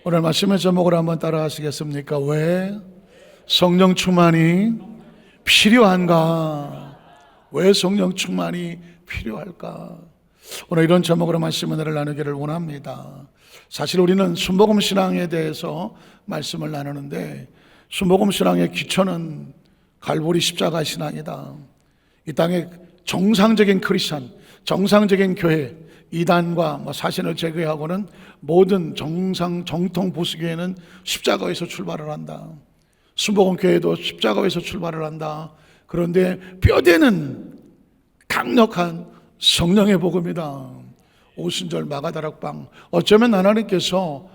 오늘 말씀의 제목을 한번 따라 하시겠습니까? 왜 성령 충만이 필요한가? 왜 성령 충만이 필요할까? 오늘 이런 제목으로 말씀을 나누기를 원합니다. 사실 우리는 순복음 신앙에 대해서 말씀을 나누는데, 순복음 신앙의 기초는 갈보리 십자가 신앙이다. 이 땅의 정상적인 크리스찬, 정상적인 교회, 이단과 사신을 제거하고는 모든 정통 보수교회는 십자가에서 출발을 한다. 순복음 교회도 십자가에서 출발을 한다. 그런데 뼈대는 강력한 성령의 복음이다. 오순절 마가다락방, 어쩌면 하나님께서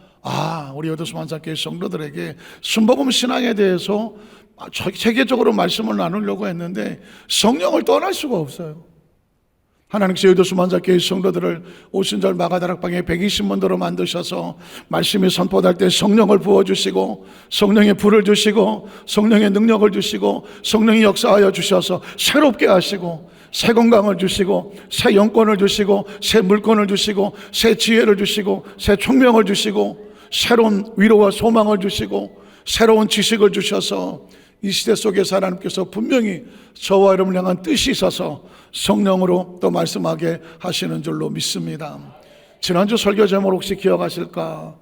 우리 여도수만사교회 성도들에게 순복음 신앙에 대해서 체계적으로 말씀을 나누려고 했는데 성령을 떠날 수가 없어요. 하나님께서 여도수만사교회 성도들을 오순절 마가다락방에 120문도로 만드셔서 말씀이 선포될 때 성령을 부어주시고, 성령의 불을 주시고, 성령의 능력을 주시고, 성령이 역사하여 주셔서 새롭게 하시고, 새 건강을 주시고, 새 영권을 주시고, 새 물권을 주시고, 새 지혜를 주시고, 새 총명을 주시고, 새로운 위로와 소망을 주시고, 새로운 지식을 주셔서 이 시대 속에서 하나님께서 분명히 저와 여러분을 향한 뜻이 있어서 성령으로 또 말씀하게 하시는 줄로 믿습니다. 지난주 설교 제목 혹시 기억하실까?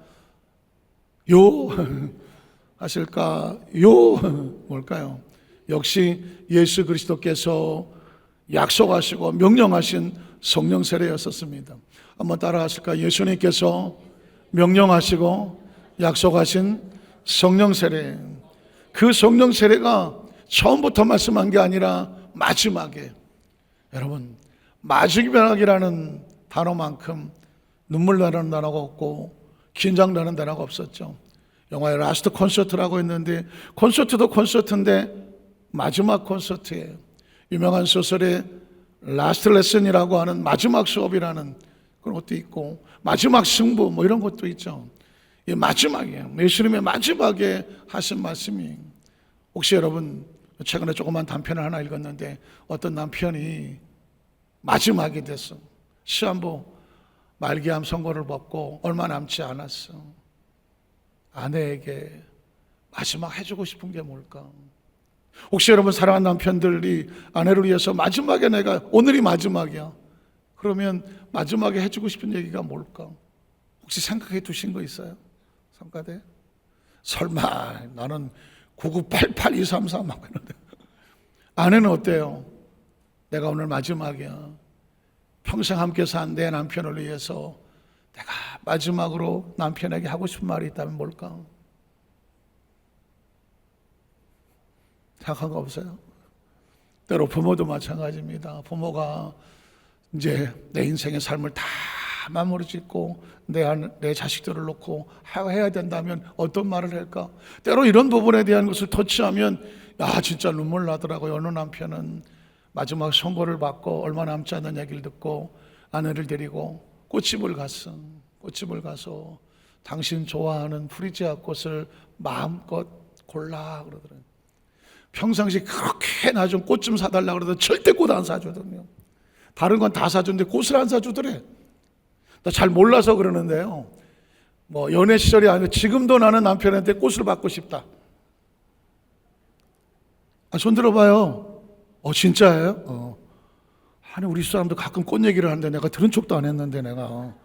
뭘까요? 역시 예수 그리스도께서 약속하시고 명령하신 성령 세례였었습니다. 한번 따라 하실까? 예수님께서 명령하시고 약속하신 성령 세례. 그 성령 세례가 처음부터 말씀한 게 아니라 마지막에, 여러분, 마지막이라는 단어만큼 눈물 나는 단어가 없고 긴장나는 단어가 없었죠. 영화에 라스트 콘서트라고 했는데, 콘서트도 콘서트인데 마지막 콘서트예요. 유명한 소설에 라스트 레슨이라고 하는 마지막 수업이라는 그런 것도 있고, 마지막 승부 이런 것도 있죠. 이 마지막이에요. 예수님의 마지막에 하신 말씀이, 혹시 여러분 최근에 조그만 단편을 하나 읽었는데, 어떤 남편이 마지막이 됐어. 시한부 말기암 선고를 받고 얼마 남지 않았어. 아내에게 마지막 해주고 싶은 게 뭘까? 혹시 여러분 사랑하는 남편들이 아내를 위해서 마지막에 오늘이 마지막이야, 그러면 마지막에 해주고 싶은 얘기가 뭘까? 혹시 생각해 두신 거 있어요? 성가대? 설마 나는 9988233 막 그러는데, 아내는 어때요? 내가 오늘 마지막이야. 평생 함께 산 내 남편을 위해서 내가 마지막으로 남편에게 하고 싶은 말이 있다면 뭘까? 생각한 거 없어요? 때로 부모도 마찬가지입니다. 부모가 이제 내 인생의 삶을 다 마무리 짓고 내 자식들을 놓고 해야 된다면 어떤 말을 할까? 때로 이런 부분에 대한 것을 터치하면 진짜 눈물 나더라고요. 어느 남편은 마지막 선고를 받고 얼마 남지 않은 얘기를 듣고 아내를 데리고 꽃집을 가서 당신 좋아하는 프리지아 꽃을 마음껏 골라 그러더라고요. 평상시 그렇게 나 좀 꽃 좀 사달라고 그러더니 절대 꽃 안 사주거든요. 다른 건 다 사주는데 꽃을 안 사주더래. 나 잘 몰라서 그러는데요, 연애 시절이 아니라 지금도 나는 남편한테 꽃을 받고 싶다. 손 들어봐요. 진짜예요? 아니, 우리 사람도 가끔 꽃 얘기를 하는데 내가 들은 척도 안 했는데 내가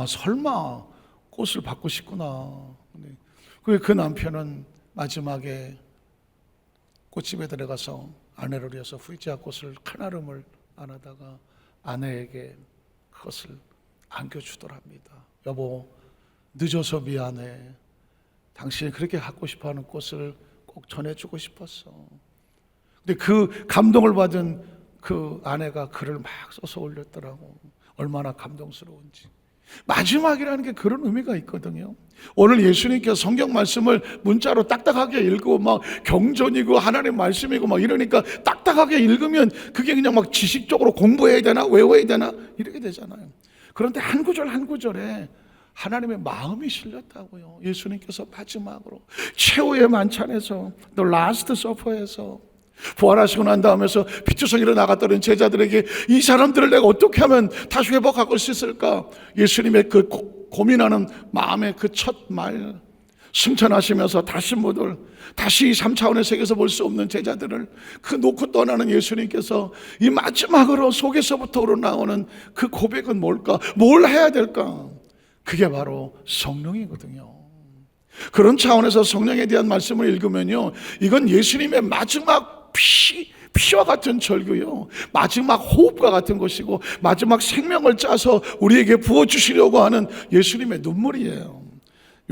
설마 꽃을 받고 싶구나. 그 남편은 마지막에 꽃집에 들어가서 아내를 위해서 후이지아 꽃을 칼나름을 안 하다가 아내에게 그것을 안겨주더랍니다. 여보, 늦어서 미안해. 당신이 그렇게 갖고 싶어하는 꽃을 꼭 전해주고 싶었어. 근데 그 감동을 받은 그 아내가 글을 막 써서 올렸더라고. 얼마나 감동스러운지. 마지막이라는 게 그런 의미가 있거든요. 오늘 예수님께서 성경 말씀을 문자로 딱딱하게 읽고 경전이고 하나님 말씀이고 이러니까 딱딱하게 읽으면 그게 그냥 지식적으로 공부해야 되나 외워야 되나 이렇게 되잖아요. 그런데 한 구절 한 구절에 하나님의 마음이 실렸다고요. 예수님께서 마지막으로 최후의 만찬에서, The Last Supper에서 부활하시고 난 다음에서 피투성이로 나갔던 제자들에게 이 사람들을 내가 어떻게 하면 다시 회복할 수 있을까? 예수님의 그 고민하는 마음의 그 첫 말, 승천하시면서 다시 다시 3차원의 세계에서 볼 수 없는 제자들을 그 놓고 떠나는 예수님께서 이 마지막으로 속에서부터 우러나오는 그 고백은 뭘까? 뭘 해야 될까? 그게 바로 성령이거든요. 그런 차원에서 성령에 대한 말씀을 읽으면요, 이건 예수님의 마지막 피와 같은 절규요, 마지막 호흡과 같은 것이고, 마지막 생명을 짜서 우리에게 부어주시려고 하는 예수님의 눈물이에요.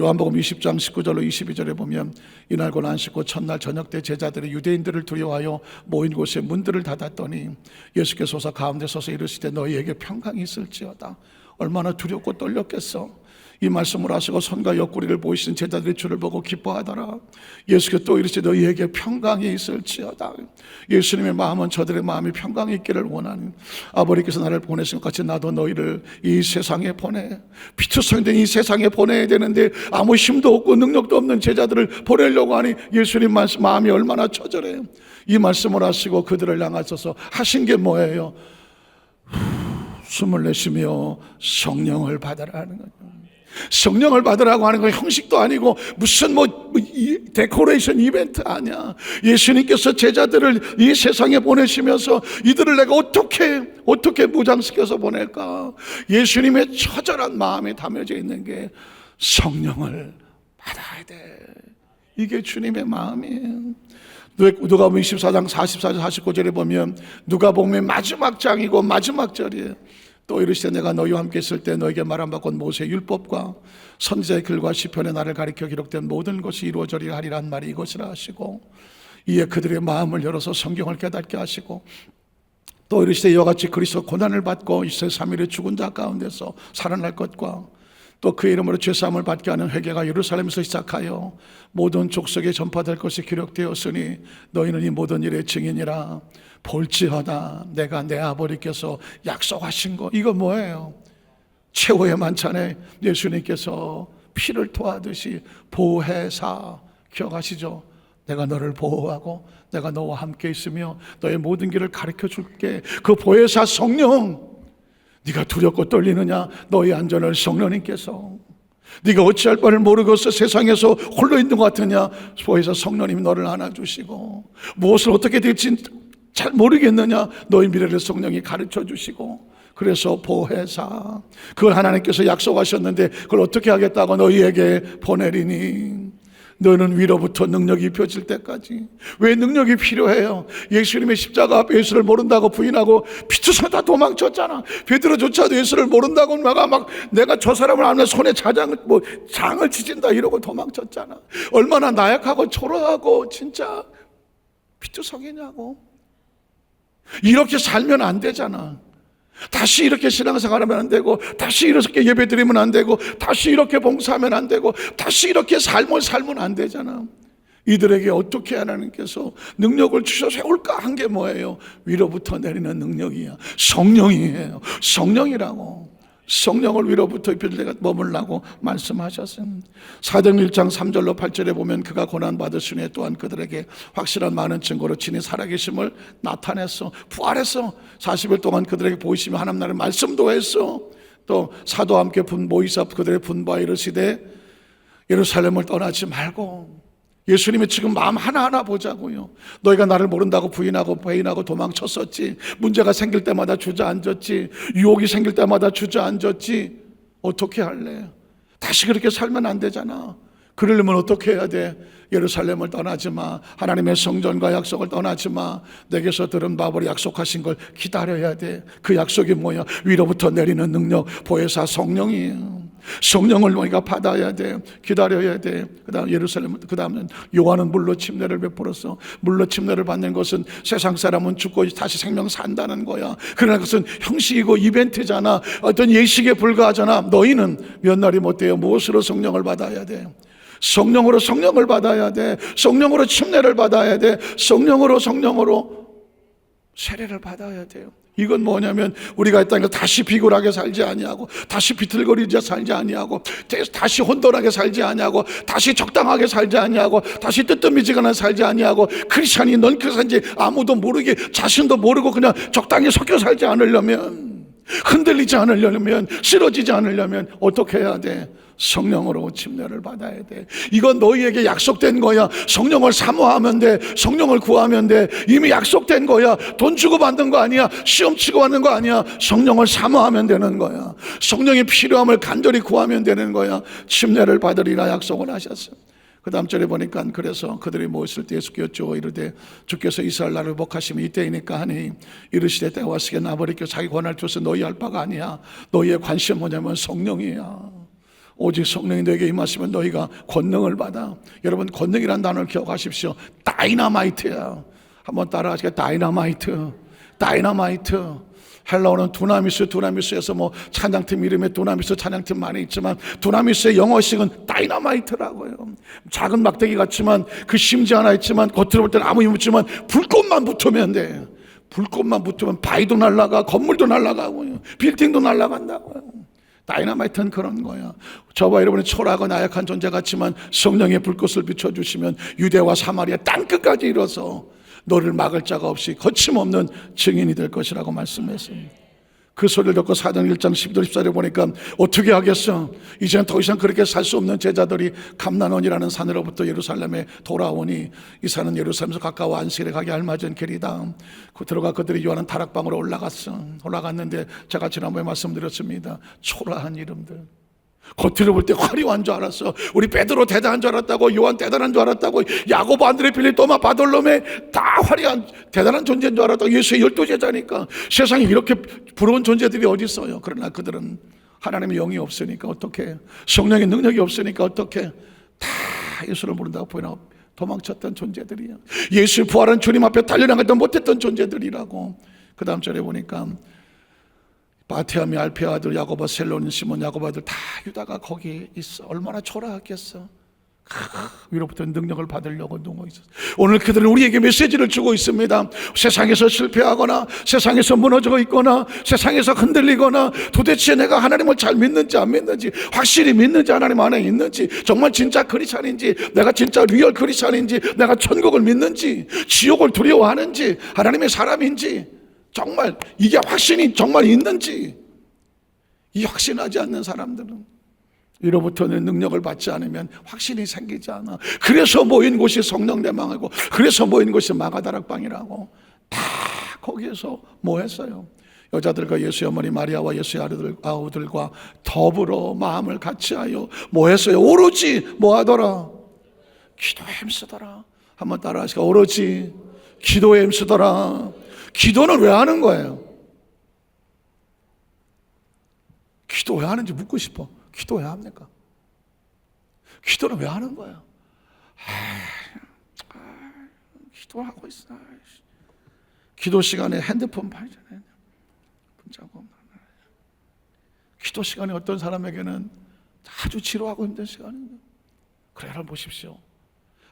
요한복음 20장 19절로 22절에 보면, 이날 곧 안식고 첫날 저녁 때 제자들이 유대인들을 두려워하여 모인 곳에 문들을 닫았더니 예수께서 오사 가운데 서서 이르시되 너희에게 평강이 있을지어다. 얼마나 두렵고 떨렸겠어. 이 말씀을 하시고 손과 옆구리를 보이신 제자들이 주를 보고 기뻐하더라. 예수께서 또 이르시되 너희에게 평강이 있을지어다. 예수님의 마음은 저들의 마음이 평강이 있기를 원하는, 아버지께서 나를 보내신 것 같이 나도 너희를 이 세상에 보내, 피투성된 이 세상에 보내야 되는데 아무 힘도 없고 능력도 없는 제자들을 보내려고 하니 예수님 마음이 얼마나 처절해요. 이 말씀을 하시고 그들을 향하셔서 하신 게 뭐예요? 숨을 내쉬며 성령을 받으라 하는 거예요. 성령을 받으라고 하는 건 형식도 아니고 무슨 데코레이션 이벤트 아니야. 예수님께서 제자들을 이 세상에 보내시면서 이들을 내가 어떻게 무장시켜서 보낼까? 예수님의 처절한 마음에 담겨져 있는 게 성령을 받아야 돼. 이게 주님의 마음이에요. 누가복음 24장 44절 49절에 보면 누가복음의 마지막 장이고 마지막 절이에요. 또 이르시되 내가 너희와 함께 있을 때 너에게 말한 바 곧 모세의 율법과 선지자의 글과 시편의 나를 가리켜 기록된 모든 것이 이루어지리라 하리란 말이 이것이라 하시고, 이에 그들의 마음을 열어서 성경을 깨닫게 하시고, 또 이르시되 이와 같이 그리스도 고난을 받고 이세 3일에 죽은 자 가운데서 살아날 것과 또 그 이름으로 죄사함을 받게 하는 회개가 예루살렘에서 시작하여 모든 족속에 전파될 것이 기록되었으니 너희는 이 모든 일의 증인이라. 볼지어다 내가 내 아버지께서 약속하신 거, 이거 뭐예요? 최후의 만찬에 예수님께서 피를 토하듯이 보혜사, 기억하시죠? 내가 너를 보호하고 내가 너와 함께 있으며 너의 모든 길을 가르쳐 줄게. 그 보혜사 성령, 네가 두렵고 떨리느냐? 너의 안전을 성령님께서, 네가 어찌할 바를 모르겠어 세상에서 홀로 있는 것 같으냐? 보혜사 성령님이 너를 안아주시고, 무엇을 어떻게 될지 잘 모르겠느냐? 너의 미래를 성령이 가르쳐 주시고, 그래서 보혜사, 그걸 하나님께서 약속하셨는데 그걸 어떻게 하겠다고 너희에게 보내리니 너는 위로부터 능력이 입혀질 때까지. 왜 능력이 필요해요? 예수님의 십자가 앞에 예수를 모른다고 부인하고 피투성 다 도망쳤잖아. 베드로조차도 예수를 모른다고 내가 저 사람을 알면 손에 장을 지진다 이러고 도망쳤잖아. 얼마나 나약하고 초라하고 진짜 피투성이냐고. 이렇게 살면 안 되잖아. 다시 이렇게 신앙생활하면 안 되고, 다시 이렇게 예배드리면 안 되고, 다시 이렇게 봉사하면 안 되고, 다시 이렇게 삶을 살면 안 되잖아. 이들에게 어떻게 하나님께서 능력을 주셔 세울까 한 게 뭐예요? 위로부터 내리는 능력이야. 성령이에요. 성령이라고. 성령을 위로부터 입힐 때가 머물라고 말씀하셨습니다. 사도행전 1장 3절로 8절에 보면 그가 고난받으시니 또한 그들에게 확실한 많은 증거로 친히 살아계심을 나타냈어. 부활했어. 40일 동안 그들에게 보이시며 하나님 나라의 말씀도 했어. 또 사도와 함께 모이사 그들의 분부하여 이르시되 예루살렘을 떠나지 말고, 예수님이 지금 마음 하나하나 보자고요. 너희가 나를 모른다고 부인하고 배인하고 도망쳤었지. 문제가 생길 때마다 주저앉았지. 유혹이 생길 때마다 주저앉았지. 어떻게 할래? 다시 그렇게 살면 안 되잖아. 그러려면 어떻게 해야 돼? 예루살렘을 떠나지 마. 하나님의 성전과 약속을 떠나지 마. 내게서 들은 바로 약속하신 걸 기다려야 돼. 그 약속이 뭐야? 위로부터 내리는 능력, 보혜사 성령이에요. 성령을 우리가 받아야 돼. 기다려야 돼. 그다음 예루살렘, 그다음은 요한은 물로 침례를 베풀었어. 물로 침례를 받는 것은 세상 사람은 죽고 다시 생명 산다는 거야. 그러나 그것은 형식이고 이벤트잖아. 어떤 예식에 불과하잖아. 너희는 몇 날이 못 돼요. 무엇으로 성령을 받아야 돼? 성령으로 성령을 받아야 돼. 성령으로 침례를 받아야 돼. 성령으로 세례를 받아야 돼요. 이건 뭐냐면 우리가 했다는 거 다시 비굴하게 살지 아니하고, 다시 비틀거리지 살지 아니하고, 다시 혼돈하게 살지 아니하고, 다시 적당하게 살지 아니하고, 다시 뜨뜻미지근하게 살지 아니하고, 크리스찬이 넌 크리스찬인지 아무도 모르게 자신도 모르고 그냥 적당히 섞여 살지 않으려면, 흔들리지 않으려면, 쓰러지지 않으려면 어떻게 해야 돼? 성령으로 침례를 받아야 돼. 이건 너희에게 약속된 거야. 성령을 사모하면 돼. 성령을 구하면 돼. 이미 약속된 거야. 돈 주고 받는 거 아니야. 시험 치고 받는 거 아니야. 성령을 사모하면 되는 거야. 성령의 필요함을 간절히 구하면 되는 거야. 침례를 받으리라 약속을 하셨어. 그 다음 절에 보니까 그래서 그들이 모였을 때 예수께 여쭈어 이르되 주께서 이스라엘 나라를 복하시면 이때이니까 하니 이르시되 때가 왔으게 나버리켜 자기 권한을 줘서 너희 할 바가 아니야. 너희의 관심은 뭐냐면 성령이야. 오직 성령이 너에게 임하시면 너희가 권능을 받아. 여러분, 권능이란 단어를 기억하십시오. 다이너마이트야. 한번 따라하시게. 다이너마이트. 헬라어는 두나미스에서 뭐 찬양팀 이름에 두나미스 찬양팀 많이 있지만 두나미스의 영어식은 다이너마이트라고요. 작은 막대기 같지만 그 심지 하나 있지만 겉으로 볼 때는 아무 힘 없지만 불꽃만 붙으면 돼. 불꽃만 붙으면 바위도 날아가, 건물도 날아가고요, 빌딩도 날아간다고요. 다이너마이트는 그런 거야. 저와 여러분이 초라하고 나약한 존재 같지만 성령의 불꽃을 비춰주시면 유대와 사마리아 땅끝까지 이뤄서 너를 막을 자가 없이 거침없는 증인이 될 것이라고 말씀했습니다. 그 소리를 듣고 사도행 1장 12절 14절에 보니까 어떻게 하겠어? 이제는 더 이상 그렇게 살 수 없는 제자들이 감난원이라는 산으로부터 예루살렘에 돌아오니 이 산은 예루살렘에서 가까워 안식일에 가기 알맞은 길이다. 들어가 그들이 요하는 다락방으로 올라갔는데 제가 지난번에 말씀드렸습니다. 초라한 이름들, 겉으로 볼 때 화려한 줄 알았어. 우리 베드로 대단한 줄 알았다고, 요한 대단한 줄 알았다고, 야고보, 안드레, 필립, 도마, 바돌로메 다 화려한 대단한 존재인 줄 알았다고. 예수의 12제자니까. 세상에 이렇게 부러운 존재들이 어디 있어요? 그러나 그들은 하나님의 영이 없으니까 어떻게, 성령의 능력이 없으니까 어떻게, 다 예수를 모른다고 보이나 도망쳤던 존재들이야. 예수의 부활한 주님 앞에 달려나가도 못했던 존재들이라고. 그 다음 절에 보니까 바티아미, 알페의 아들 야고보, 셀로니, 시몬, 야고보 아들 다 유다가 거기 있어. 얼마나 초라하겠어. 위로부터 능력을 받으려고 누워 있었어. 오늘 그들은 우리에게 메시지를 주고 있습니다. 세상에서 실패하거나 세상에서 무너져 있거나 세상에서 흔들리거나 도대체 내가 하나님을 잘 믿는지 안 믿는지, 확실히 믿는지 하나님 안에 있는지, 정말 진짜 크리스찬인지, 내가 진짜 리얼 크리스찬인지, 내가 천국을 믿는지, 지옥을 두려워하는지, 하나님의 사람인지, 정말 이게 확신이 정말 있는지, 이 확신하지 않는 사람들은 위로부터는 능력을 받지 않으면 확신이 생기지 않아. 그래서 모인 곳이 성령대망이고, 그래서 모인 곳이 마가다락방이라고. 다 거기에서 모였어요. 여자들과 예수의 어머니 마리아와 예수의 아우들과 더불어 마음을 같이하여 모였어요. 오로지 뭐하더라? 기도에 힘쓰더라. 한번 따라하시까. 오로지 기도에 힘쓰더라. 기도는 왜 하는 거예요? 기도 왜 하는지 묻고 싶어. 기도 왜 합니까? 기도는 왜 하는 거예요? 기도하고 있어. 기도 시간에 핸드폰 봐야잖아요. 문자고. 기도 시간에 어떤 사람에게는 아주 지루하고 힘든 시간입니다. 그래, 여러분 보십시오.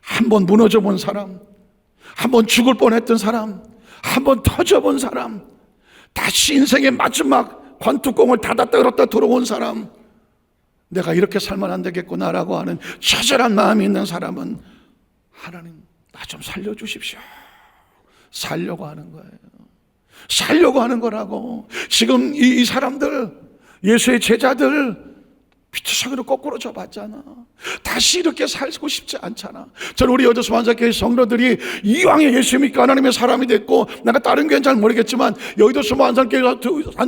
한번 무너져 본 사람, 한번 죽을 뻔했던 사람, 한번 터져본 사람, 다시 인생의 마지막 관뚜껑을 닫았다 열었다 들어온 사람, 내가 이렇게 살면 안 되겠구나라고 하는 처절한 마음이 있는 사람은 하나님 나 좀 살려주십시오. 살려고 하는 거예요. 살려고 하는 거라고. 지금 이 사람들, 예수의 제자들 피투성이로 거꾸로 접었잖아. 다시 이렇게 살고 싶지 않잖아. 저는 우리 여자 수만사교회 성도들이 이왕에 예수 믿고 하나님의 사람이 됐고, 내가 다른 교회는 잘 모르겠지만 여의도 수만사교회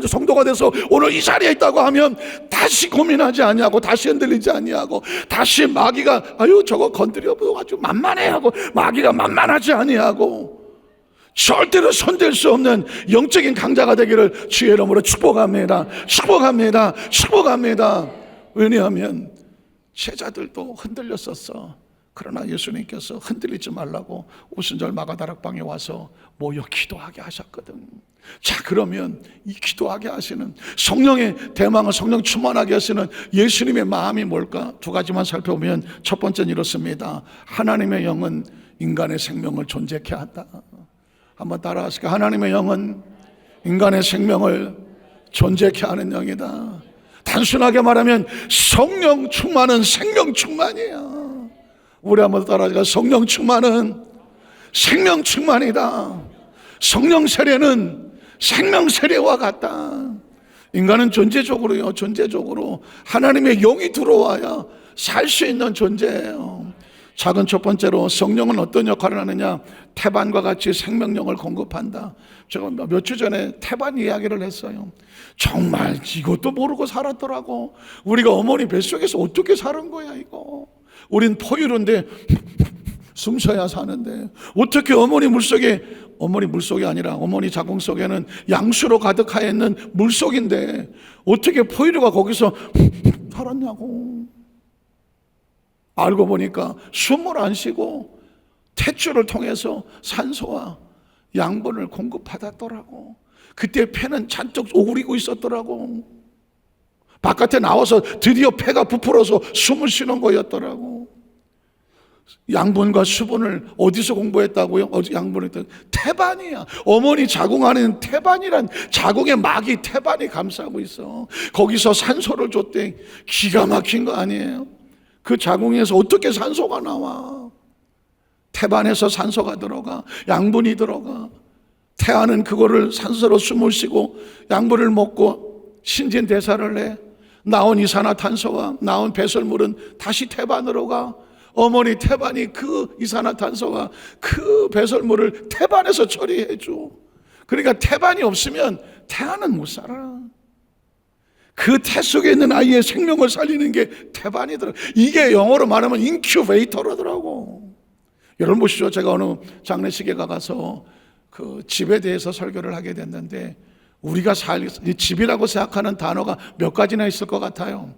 성도가 돼서 오늘 이 자리에 있다고 하면 다시 고민하지 아니하고, 다시 흔들리지 아니하고, 다시 마귀가 아유 저거 건드려도 아주 만만해하고, 마귀가 만만하지 아니하고, 절대로 손댈 수 없는 영적인 강자가 되기를 주의 이름으로 축복합니다. 축복합니다. 축복합니다. 왜냐하면 제자들도 흔들렸었어. 그러나 예수님께서 흔들리지 말라고 오순절 마가다락방에 와서 모여 기도하게 하셨거든. 자, 그러면 이 기도하게 하시는 성령의 대망을, 성령 충만하게 하시는 예수님의 마음이 뭘까? 두 가지만 살펴보면 첫 번째는 이렇습니다. 하나님의 영은 인간의 생명을 존재케 한다. 한번 따라하실까요? 하나님의 영은 인간의 생명을 존재케 하는 영이다. 단순하게 말하면 성령 충만은 생명 충만이야. 우리 한번 따라하자. 성령 충만은 생명 충만이다. 성령 세례는 생명 세례와 같다. 인간은 존재적으로 하나님의 영이 들어와야 살 수 있는 존재예요. 작은 첫 번째로 성령은 어떤 역할을 하느냐? 태반과 같이 생명력을 공급한다. 제가 몇 주 전에 태반 이야기를 했어요. 정말 이것도 모르고 살았더라고. 우리가 어머니 뱃속에서 어떻게 사는 거야 이거. 우린 포유류인데 숨 쉬어야 사는데 어떻게 어머니 물속이 아니라 어머니 자궁 속에는 양수로 가득하여 있는 물속인데 어떻게 포유류가 거기서 살았냐고. 알고 보니까 숨을 안 쉬고 탯줄을 통해서 산소와 양분을 공급받았더라고. 그때 폐는 잔뜩 오그리고 있었더라고. 바깥에 나와서 드디어 폐가 부풀어서 숨을 쉬는 거였더라고. 양분과 수분을 어디서 공부했다고요? 양분을 태반이야. 어머니 자궁 안에는 태반이란 자궁의 막이 태반이 감싸고 있어. 거기서 산소를 줬대. 기가 막힌 거 아니에요? 그 자궁에서 어떻게 산소가 나와? 태반에서 산소가 들어가, 양분이 들어가. 태아는 그거를 산소로 숨을 쉬고 양분을 먹고 신진대사를 해. 나온 이산화탄소와 나온 배설물은 다시 태반으로 가. 어머니 태반이 그 이산화탄소와 그 배설물을 태반에서 처리해 줘. 그러니까 태반이 없으면 태아는 못 살아. 그 태 속에 있는 아이의 생명을 살리는 게 태반이더라고. 이게 영어로 말하면 인큐베이터라더라고. 여러분 보시죠. 제가 어느 장례식에 가서 그 집에 대해서 설교를 하게 됐는데 우리가 집이라고 생각하는 단어가 몇 가지나 있을 것 같아요.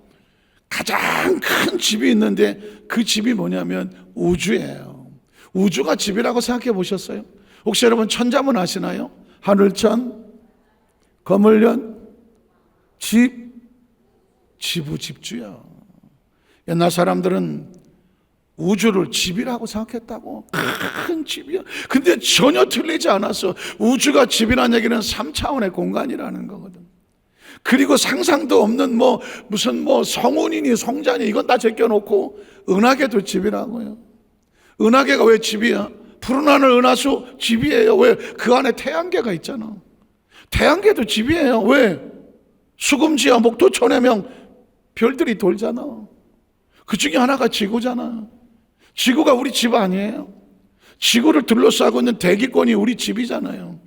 가장 큰 집이 있는데 그 집이 뭐냐면 우주예요. 우주가 집이라고 생각해 보셨어요? 혹시 여러분 천자문 아시나요? 하늘천, 거물년, 지부집주야. 옛날 사람들은 우주를 집이라고 생각했다고. 큰 집이야. 근데 전혀 틀리지 않았어. 우주가 집이라는 얘기는 3차원의 공간이라는 거거든. 그리고 상상도 없는 무슨 성운이니 성자니 이건 다 제껴놓고 은하계도 집이라고요. 은하계가 왜 집이야? 푸른 하늘 은하수 집이에요. 왜? 그 안에 태양계가 있잖아. 태양계도 집이에요. 왜? 수금지와 목도 천해명 별들이 돌잖아. 그 중에 하나가 지구잖아. 지구가 우리 집 아니에요? 지구를 둘러싸고 있는 대기권이 우리 집이잖아요.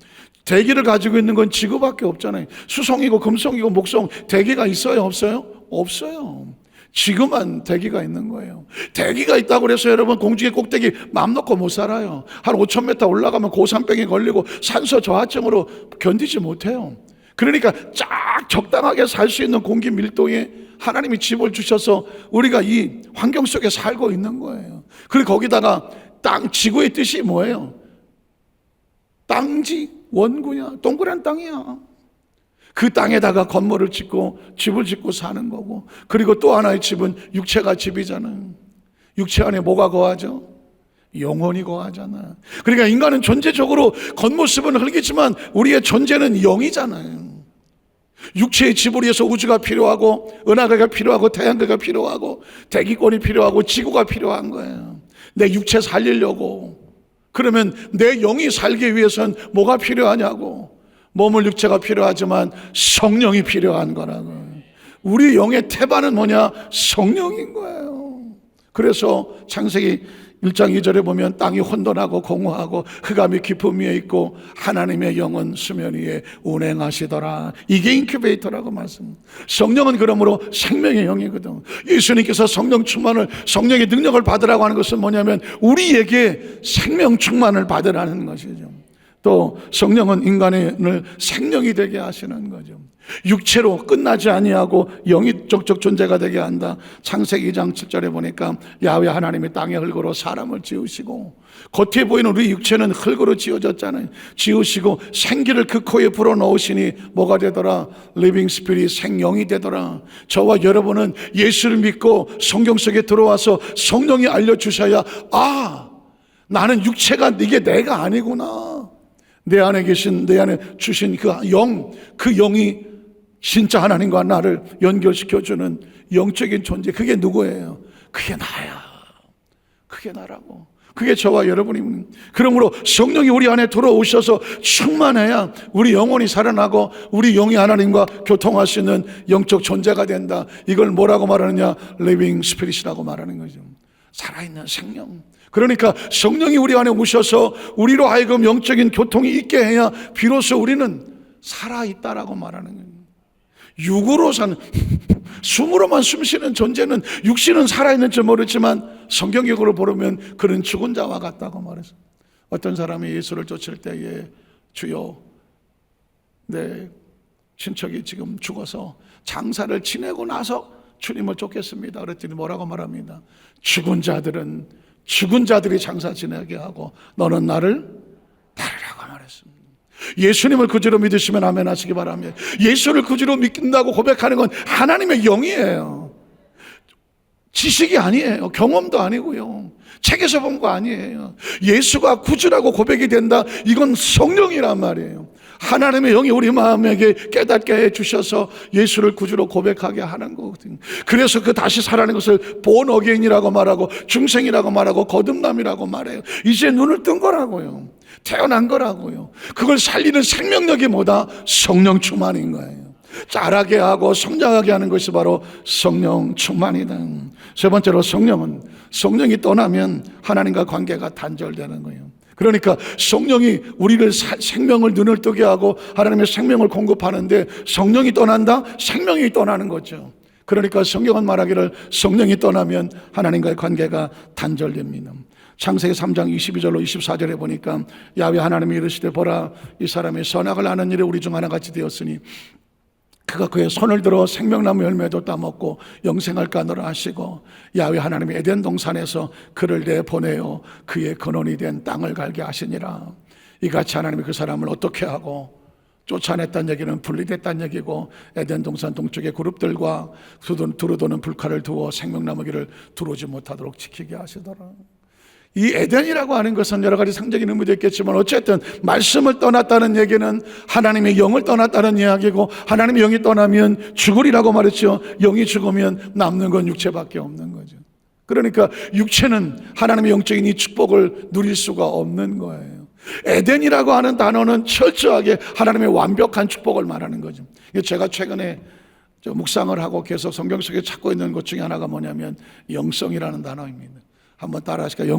대기를 가지고 있는 건 지구밖에 없잖아요. 수성이고 금성이고 목성, 대기가 있어요 없어요? 없어요. 지구만 대기가 있는 거예요. 대기가 있다고 해서 여러분 공중의 꼭대기 맘 놓고 못 살아요. 한 5,000m 올라가면 고산병에 걸리고 산소 저하증으로 견디지 못해요. 그러니까 쫙 적당하게 살 수 있는 공기 밀도에 하나님이 집을 주셔서 우리가 이 환경 속에 살고 있는 거예요. 그리고 거기다가 지구의 뜻이 뭐예요? 땅지, 원구야, 동그란 땅이야. 그 땅에다가 건물을 짓고 집을 짓고 사는 거고. 그리고 또 하나의 집은 육체가 집이잖아요. 육체 안에 뭐가 거하죠? 영혼이 거하잖아. 그러니까 인간은 존재적으로 겉모습은 흙이지만 우리의 존재는 영이잖아요. 육체의 집을 위해서 우주가 필요하고 은하계가 필요하고 태양계가 필요하고 대기권이 필요하고 지구가 필요한 거예요. 내 육체 살리려고. 그러면 내 영이 살기 위해서는 뭐가 필요하냐고. 몸을 육체가 필요하지만 성령이 필요한 거라고. 우리 영의 태반은 뭐냐? 성령인 거예요. 그래서 창세기 1장 2절에 보면 땅이 혼돈하고 공허하고 흑암이 깊음 위에 있고 하나님의 영은 수면 위에 운행하시더라. 이게 인큐베이터라고 말씀합니다. 성령은 그러므로 생명의 영이거든. 예수님께서 성령 충만을, 성령의 능력을 받으라고 하는 것은 뭐냐면 우리에게 생명 충만을 받으라는 것이죠. 또 성령은 인간을 생명이 되게 하시는 거죠. 육체로 끝나지 아니하고 영이적 존재가 되게 한다. 창세기 2장 7절에 보니까 야훼 하나님이 땅의 흙으로 사람을 지으시고, 겉에 보이는 우리 육체는 흙으로 지어졌잖아요. 지으시고 생기를 그 코에 불어넣으시니 뭐가 되더라? 리빙 스피릿, 생영이 되더라. 저와 여러분은 예수를 믿고 성경 속에 들어와서 성령이 알려주셔야, 아, 나는 육체가 이게 내가 아니구나. 내 안에 주신 그 영이 진짜 하나님과 나를 연결시켜주는 영적인 존재. 그게 누구예요? 그게 나야. 그게 나라고. 그게 저와 여러분입니다. 그러므로 성령이 우리 안에 들어오셔서 충만해야 우리 영혼이 살아나고 우리 영이 하나님과 교통할 수 있는 영적 존재가 된다. 이걸 뭐라고 말하느냐? 리빙 스피릿이라고 말하는 거죠. 살아있는 생명. 그러니까 성령이 우리 안에 오셔서 우리로 하여금 영적인 교통이 있게 해야 비로소 우리는 살아있다라고 말하는 거예요. 육으로 사는, 숨으로만 숨쉬는 존재는, 육신은 살아있는지 모르지만 성경적으로 보면 그런 죽은 자와 같다고 말해서, 어떤 사람이 예수를 쫓을 때에 주여 내 친척이 지금 죽어서 장사를 지내고 나서 주님을 쫓겠습니다. 그랬더니 뭐라고 말합니다. 죽은 자들이 장사 지내게 하고 너는 나를 따르라고 말했습니다. 예수님을 구주로 믿으시면 아멘 하시기 바랍니다. 예수를 구주로 믿는다고 고백하는 건 하나님의 영이에요. 지식이 아니에요. 경험도 아니고요. 책에서 본 거 아니에요. 예수가 구주라고 고백이 된다. 이건 성령이란 말이에요. 하나님의 영이 우리 마음에게 깨닫게 해주셔서 예수를 구주로 고백하게 하는 거거든요. 그래서 그 다시 살아나는 것을 본 어게인이라고 말하고 중생이라고 말하고 거듭남이라고 말해요. 이제 눈을 뜬 거라고요. 태어난 거라고요. 그걸 살리는 생명력이 뭐다? 성령 충만인 거예요. 자라게 하고 성장하게 하는 것이 바로 성령 충만이다. 세 번째로 성령이 떠나면 하나님과 관계가 단절되는 거예요. 그러니까 성령이 우리를 생명을 눈을 뜨게 하고 하나님의 생명을 공급하는데 성령이 떠난다? 생명이 떠나는 거죠. 그러니까 성경은 말하기를 성령이 떠나면 하나님과의 관계가 단절됩니다. 창세기 3장 22절로 24절에 보니까 야훼 하나님이 이르시되 보라 이 사람이 선악을 아는 일에 우리 중 하나같이 되었으니 그가 그의 손을 들어 생명나무 열매도 따먹고 영생을 가노라 하시고 야훼 하나님이 에덴 동산에서 그를 내보내어 그의 근원이 된 땅을 갈게 하시니라. 이같이 하나님이 그 사람을 어떻게 하고 쫓아냈다는 얘기는 분리됐다는 얘기고 에덴 동산 동쪽의 그룹들과 두루도는 불칼을 두어 생명나무 길을 들어오지 못하도록 지키게 하시더라. 이 에덴이라고 하는 것은 여러 가지 상징적인 의미도 있겠지만 어쨌든 말씀을 떠났다는 얘기는 하나님의 영을 떠났다는 이야기고 하나님의 영이 떠나면 죽으리라고 말했죠. 영이 죽으면 남는 건 육체밖에 없는 거죠. 그러니까 육체는 하나님의 영적인 이 축복을 누릴 수가 없는 거예요. 에덴이라고 하는 단어는 철저하게 하나님의 완벽한 축복을 말하는 거죠. 제가 최근에 묵상을 하고 계속 성경 속에 찾고 있는 것 중에 하나가 뭐냐면 영성이라는 단어입니다. 한번 따라 하실까요?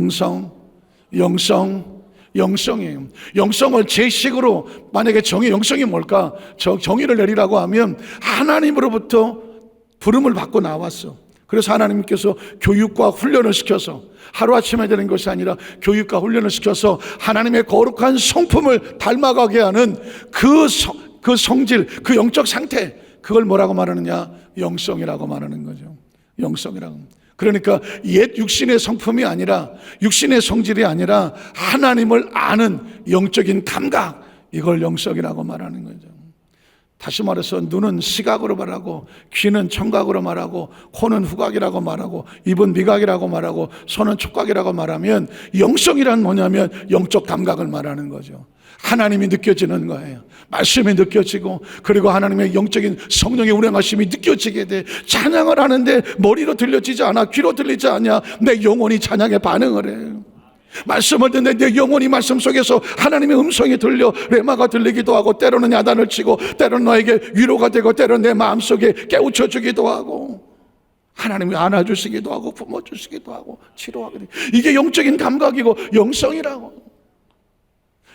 영성이에요. 영성을 제 식으로 만약에 영성이 뭘까? 정의를 내리라고 하면 하나님으로부터 부름을 받고 나왔어. 그래서 하나님께서 교육과 훈련을 시켜서 하루아침에 되는 것이 아니라 교육과 훈련을 시켜서 하나님의 거룩한 성품을 닮아가게 하는 그 성질, 그 영적 상태, 그걸 뭐라고 말하느냐? 영성이라고 말하는 거죠. 영성이라고. 그러니까 옛 육신의 성품이 아니라 육신의 성질이 아니라 하나님을 아는 영적인 감각, 이걸 영성이라고 말하는 거죠. 다시 말해서 눈은 시각으로 말하고 귀는 청각으로 말하고 코는 후각이라고 말하고 입은 미각이라고 말하고 손은 촉각이라고 말하면 영성이란 뭐냐면 영적 감각을 말하는 거죠. 하나님이 느껴지는 거예요. 말씀이 느껴지고 그리고 하나님의 영적인 성령의 운행하심이 느껴지게 돼. 찬양을 하는데 머리로 들려지지 않아, 귀로 들리지 않냐, 내 영혼이 찬양에 반응을 해요. 말씀을 듣는데 내 영혼이 말씀 속에서 하나님의 음성이 들려 레마가 들리기도 하고 때로는 야단을 치고 때로는 너에게 위로가 되고 때로는 내 마음속에 깨우쳐주기도 하고 하나님이 안아주시기도 하고 품어주시기도 하고 치료하기도 하고. 이게 영적인 감각이고 영성이라고.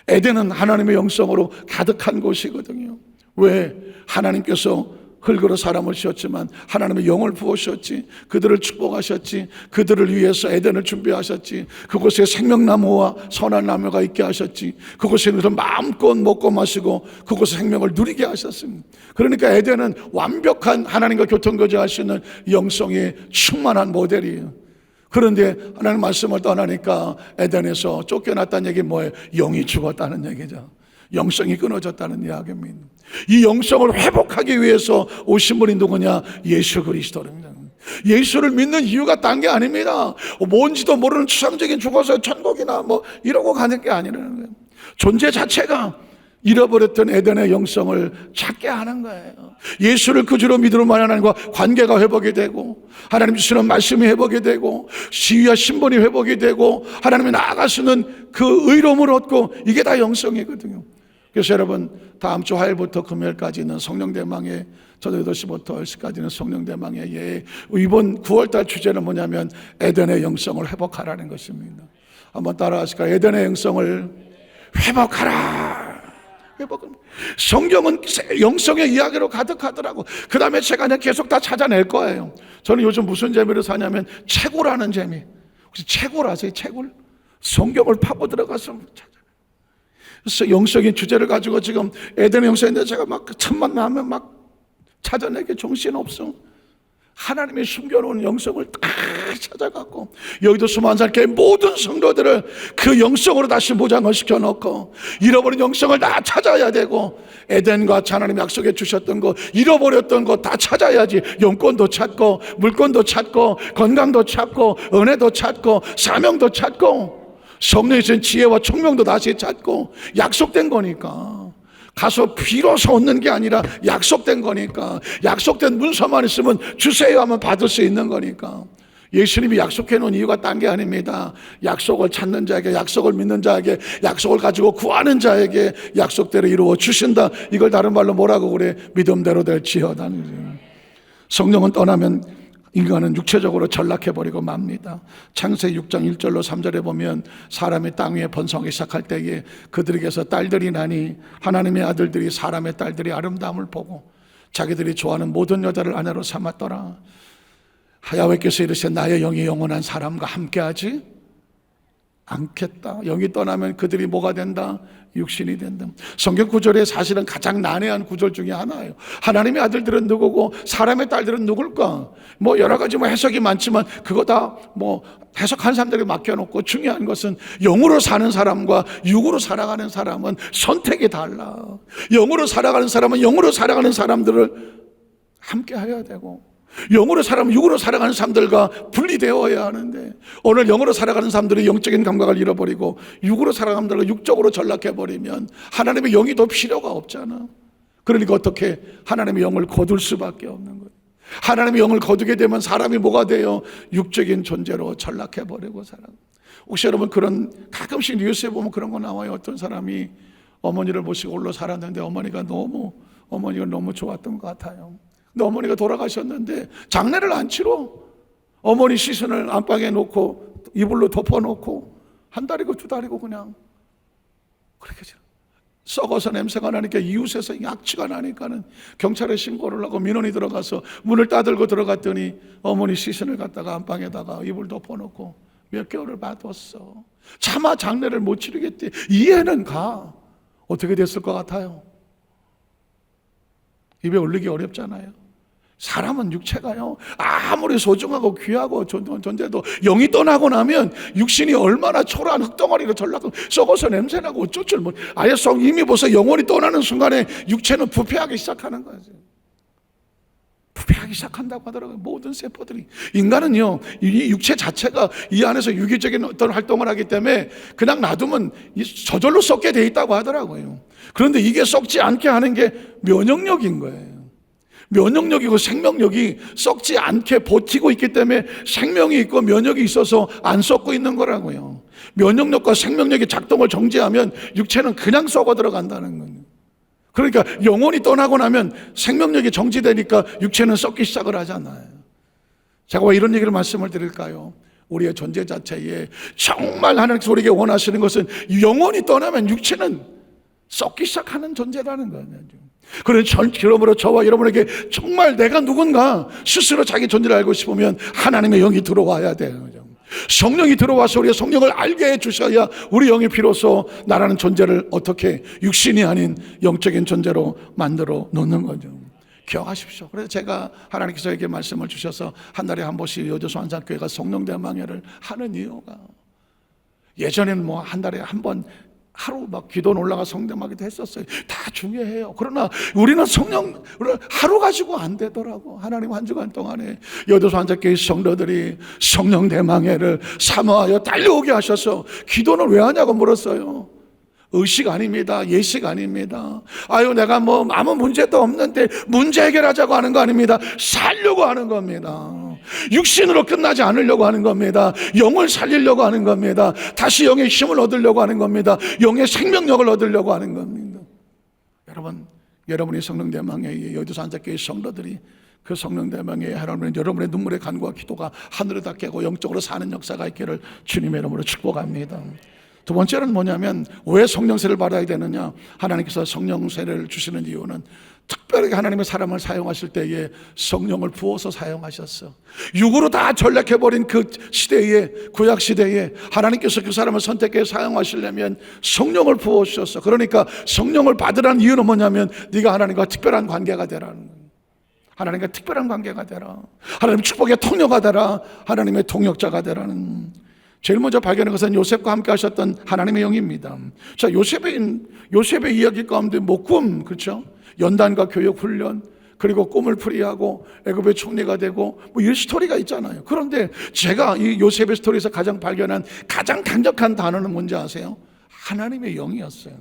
에덴은 하나님의 영성으로 가득한 곳이거든요. 왜? 하나님께서 흙으로 사람을 지었지만 하나님의 영을 부으셨지, 그들을 축복하셨지, 그들을 위해서 에덴을 준비하셨지, 그곳에 생명나무와 선한 나무가 있게 하셨지, 그곳에 그들 마음껏 먹고 마시고 그곳에 생명을 누리게 하셨습니다. 그러니까 에덴은 완벽한 하나님과 교통거주할 수 있는 영성의 충만한 모델이에요. 그런데 하나님 말씀을 떠나니까 에덴에서 쫓겨났다는 얘기 뭐예요? 영이 죽었다는 얘기죠. 영성이 끊어졌다는 이야기입니다. 이 영성을 회복하기 위해서 오신 분이 누구냐? 예수 그리스도입니다. 예수를 믿는 이유가 딴 게 아닙니다. 뭔지도 모르는 추상적인 죽어서 천국이나 뭐 이러고 가는 게 아니라는 거예요. 존재 자체가 잃어버렸던 에덴의 영성을 찾게 하는 거예요. 예수를 그 주로 믿음으로 하나님과 관계가 회복이 되고, 하나님 주시는 말씀이 회복이 되고, 지위와 신분이 회복이 되고, 하나님이 나아갈 수 있는 그 의로움을 얻고, 이게 다 영성이거든요. 그래서 여러분, 다음 주 화요일부터 금요일까지는 성령대망의, 저녁 8시부터 10시까지는 성령대망의 예, 이번 9월달 주제는 뭐냐면 에덴의 영성을 회복하라는 것입니다. 한번 따라하실까요? 에덴의 영성을 회복하라. 성경은 영성의 이야기로 가득하더라고. 그 다음에 제가 계속 다 찾아낼 거예요. 저는 요즘 무슨 재미로 사냐면 채굴하는 재미. 혹시 채굴 아세요? 채굴? 성경을 파고 들어가서 찾아내요. 그래서 영성의 주제를 가지고 지금 에덴의 영성인데 제가 막 천만 나면 막 찾아내기 정신없어. 하나님이 숨겨놓은 영성을 다 찾아갖고 여기도 수만살교회 모든 성도들을 그 영성으로 다시 무장을 시켜놓고 잃어버린 영성을 다 찾아야 되고, 에덴과 하나님 약속해 주셨던 거, 잃어버렸던 거 다 찾아야지. 영권도 찾고, 물권도 찾고, 건강도 찾고, 은혜도 찾고, 사명도 찾고, 성령이 주신 지혜와 총명도 다시 찾고. 약속된 거니까. 가서 비로소 얻는 게 아니라 약속된 거니까. 약속된 문서만 있으면 주세요 하면 받을 수 있는 거니까. 예수님이 약속해 놓은 이유가 딴 게 아닙니다. 약속을 찾는 자에게, 약속을 믿는 자에게, 약속을 가지고 구하는 자에게 약속대로 이루어 주신다. 이걸 다른 말로 뭐라고 그래? 믿음대로 될지어다. 성령은 떠나면 인간은 육체적으로 전락해버리고 맙니다. 창세기 6장 1절로 3절에 보면 사람이 땅 위에 번성하기 시작할 때에 그들에게서 딸들이 나니 하나님의 아들들이 사람의 딸들이 아름다움을 보고 자기들이 좋아하는 모든 여자를 아내로 삼았더라. 야훼께서 이르시되 나의 영이 영원한 사람과 함께하지 않겠다. 영이 떠나면 그들이 뭐가 된다? 육신이 된다. 성경 구절에 사실은 가장 난해한 구절 중에 하나예요. 하나님의 아들들은 누구고 사람의 딸들은 누굴까? 뭐 여러 가지 해석이 많지만 그거 다 해석한 사람들에게 맡겨놓고, 중요한 것은 영으로 사는 사람과 육으로 살아가는 사람은 선택이 달라. 영으로 살아가는 사람은 영으로 살아가는 사람들을 함께 해야 되고, 영으로 살아가면 육으로 살아가는 사람들과 분리되어야 하는데, 오늘 영으로 살아가는 사람들이 영적인 감각을 잃어버리고 육으로 살아가는 사람들과 육적으로 전락해버리면 하나님의 영이 더 필요가 없잖아. 그러니까 어떻게 하나님의 영을 거둘 수밖에 없는 거예요. 하나님의 영을 거두게 되면 사람이 뭐가 돼요? 육적인 존재로 전락해버리고 살아. 혹시 여러분 그런, 가끔씩 뉴스에 보면 그런 거 나와요. 어떤 사람이 어머니를 모시고 홀로 살았는데 어머니가 너무 좋았던 것 같아요. 근데 어머니가 돌아가셨는데 장례를 안 치러 어머니 시신을 안방에 놓고 이불로 덮어놓고 한 달이고 두 달이고 그냥 그렇게 썩어서 냄새가 나니까, 이웃에서 악취가 나니까는 경찰에 신고를 하고 민원이 들어가서 문을 따들고 들어갔더니 어머니 시신을 갖다가 안방에다가 이불 덮어놓고 몇 개월을 봐뒀어. 차마 장례를 못 치르겠대. 이해는 가. 어떻게 됐을 것 같아요? 입에 올리기 어렵잖아요. 사람은 육체가요, 아무리 소중하고 귀하고 존재도 영이 떠나고 나면 육신이 얼마나 초라한 흙덩어리로 전락하고 썩어서 냄새나고 어쩔 줄 모르. 아예 이미 벌써 영혼이 떠나는 순간에 육체는 부패하기 시작하는 거죠. 부패하기 시작한다고 하더라고요. 모든 세포들이. 인간은요, 이 육체 자체가 이 안에서 유기적인 어떤 활동을 하기 때문에 그냥 놔두면 저절로 썩게 돼 있다고 하더라고요. 그런데 이게 썩지 않게 하는 게 면역력인 거예요. 면역력이고 생명력이 썩지 않게 버티고 있기 때문에 생명이 있고 면역이 있어서 안 썩고 있는 거라고요. 면역력과 생명력의 작동을 정지하면 육체는 그냥 썩어 들어간다는 거예요. 그러니까 영혼이 떠나고 나면 생명력이 정지되니까 육체는 썩기 시작을 하잖아요. 제가 왜 이런 얘기를 말씀을 드릴까요? 우리의 존재 자체에 정말 하나님께서 우리에게 원하시는 것은 영혼이 떠나면 육체는 썩기 시작하는 존재라는 거예요. 그러므로 저와 여러분에게 정말 내가 누군가 스스로 자기 존재를 알고 싶으면 하나님의 영이 들어와야 돼요. 성령이 들어와서 우리의 성령을 알게 해주셔야 우리 영이 비로소 나라는 존재를 어떻게 육신이 아닌 영적인 존재로 만들어 놓는 거죠. 기억하십시오. 그래서 제가 하나님께서 에게 말씀을 주셔서 한 달에 한 번씩 여조수 한산교회가 성령대망회를 하는 이유가, 예전에는 한 달에 한 번 하루 기도 올라가 성대하기도 했었어요. 다 중요해요. 그러나 우리는 성령을 하루 가지고 안 되더라고. 하나님 한 주간 동안에 여도소 한자교회 성도들이 성령 대망회를 사모하여 달려오게 하셔서 기도는 왜 하냐고 물었어요. 의식 아닙니다. 예식 아닙니다. 아유, 내가 뭐 아무 문제도 없는데 문제 해결하자고 하는 거 아닙니다. 살려고 하는 겁니다. 육신으로 끝나지 않으려고 하는 겁니다. 영을 살리려고 하는 겁니다. 다시 영의 힘을 얻으려고 하는 겁니다. 영의 생명력을 얻으려고 하는 겁니다. 여러분이 성령대망회에 여기서 앉아계신 성도들이 그 성령대망회에 하나님은 여러분의 눈물의 간구와 기도가 하늘을 다 깨고 영적으로 사는 역사가 있기를 주님의 이름으로 축복합니다. 두 번째는 뭐냐면, 왜 성령세를 받아야 되느냐? 하나님께서 성령세를 주시는 이유는 특별하게 하나님의 사람을 사용하실 때에 성령을 부어서 사용하셨어. 육으로 다 전락해버린 그 시대에, 구약 시대에 하나님께서 그 사람을 선택해 사용하시려면 성령을 부어주셨어. 그러니까 성령을 받으라는 이유는 뭐냐면, 네가 하나님과 특별한 관계가 되라는 거예요. 하나님과 특별한 관계가 되라. 하나님의 축복의 통로가 되라. 하나님의 동역자가 되라는. 제일 먼저 발견한 것은 요셉과 함께 하셨던 하나님의 영입니다. 자, 요셉의 이야기 가운데 꿈, 그렇죠? 연단과 교육 훈련, 그리고 꿈을 풀이하고 애굽의 총리가 되고 이런 스토리가 있잖아요. 그런데 제가 이 요셉의 스토리에서 가장 발견한 가장 강력한 단어는 뭔지 아세요? 하나님의 영이었어요.